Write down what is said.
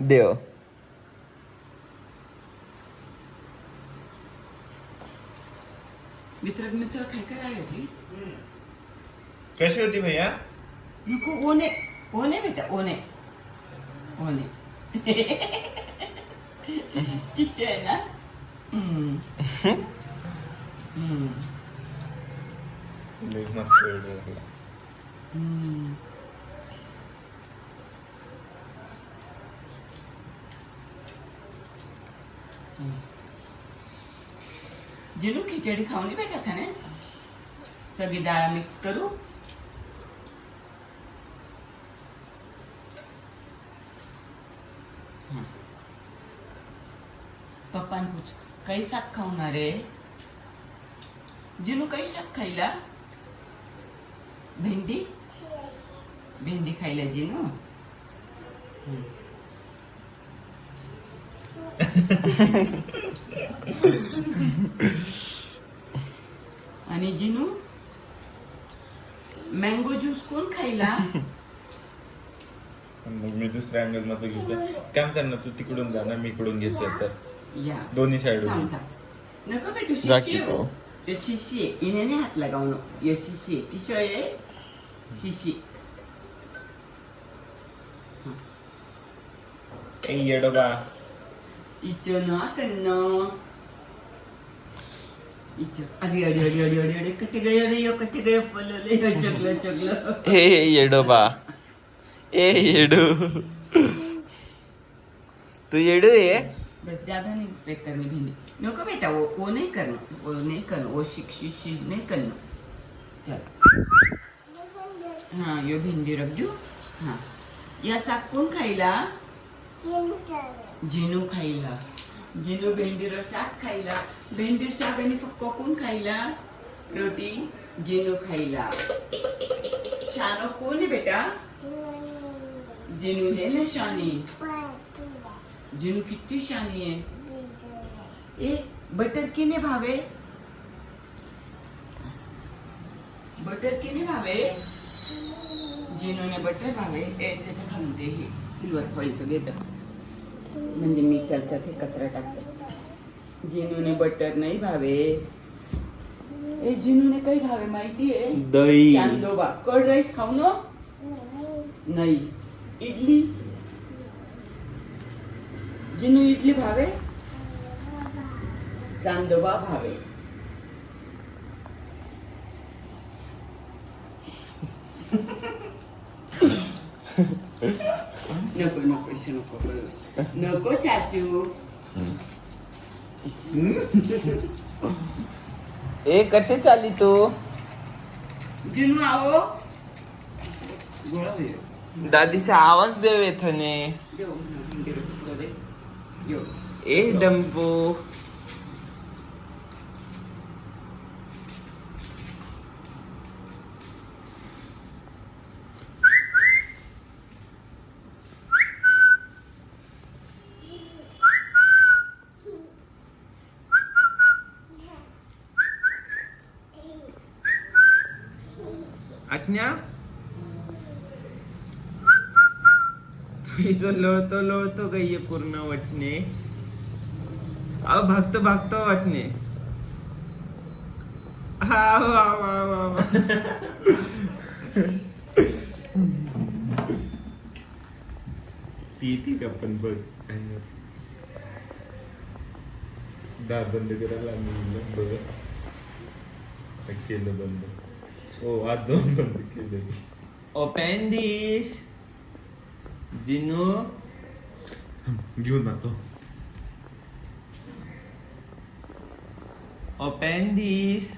देव. मित्र मिसळ खाय करायला होती. कशी होती भैया? नको ओने ओने बेटा ओने ओने किती आहे ना. मस्त व्हिडिओ झाला. जिनू खिचडी खाऊन बेटा खाणे सगळी डाळ मिक्स करू. पप्पान पूछ काही शाक खावणार रे. जिनू काही शाक खायला. भेंडी भेंडी खायला जिनू. आणि जिनू मँगो ज्यूस कोण खायला. मग मी दुसऱ्या अँगल मध्ये घेतो. काम कर ना, तू तिकडून जा ना, मी इकडून घेतो. तर या दोन्ही साइड थांब थांब. नको बेटू जा शिशी की तो. ये शिशी आहे. इने नाही हात लगावणं. ये शिशी आहे. किशो आहे शिशी. ए येडोबा. इचो ना कन्न इचो अडी अडी अडी अडी अडी अडी कटे गयो रे यो कटे गयो पलोले यो चगलं चगलं. ए येडोबा. ए येडू. तू येडू आहे. बस ज्यादा नहीं पैक करनी भिंडी. नको बेटा वो नहीं करना. वो नहीं करना. वो शिक्षी नहीं करना. चल हाँ यो भिंडी रख दो. हाँ या साग कोण खायला. जिनू खायला. जिनू भेंडीर शाक खायला. भेंडीर शाक आणि फक्त कोण खायला. रोटी जिनू खायला. शानो कोण आहे बेटा. जिनू है ना शानी. जिनू किती शानी है. ए बटर किने भावे. बटर किने भावे. जिनूने बटर भावे. त्याच्या खालते हे सिल्वर फॉईलचं घेत म्हणजे मी त्याच्यात हे कचरा टाकते. जिनूने बटर नाही भावे. ए जिनूने काही भावे माहिती आहे. दही. चांदोबा कर्ड राईस खाऊ नो. नाही इडली. जिनू इडली भावे. चांदोबा भावे. नको नको इसे नको नको चाचू. ए कटे चाली तू. जिनू आओ. गोळा होईल. दादीचा आवाज देव येथने. ए डंपू. आठण्या लोळतो लोळतो गय पूर्ण वाटणे. अहो भागतो भागतो वाटणे. हा वा वा वा वा. ती का पण बघ. दार बंद करायला बघ. केलं बंद. हो आज दोन बंद केले. ओपन दिस. जिनू घेऊन जातो. ओपन दिस.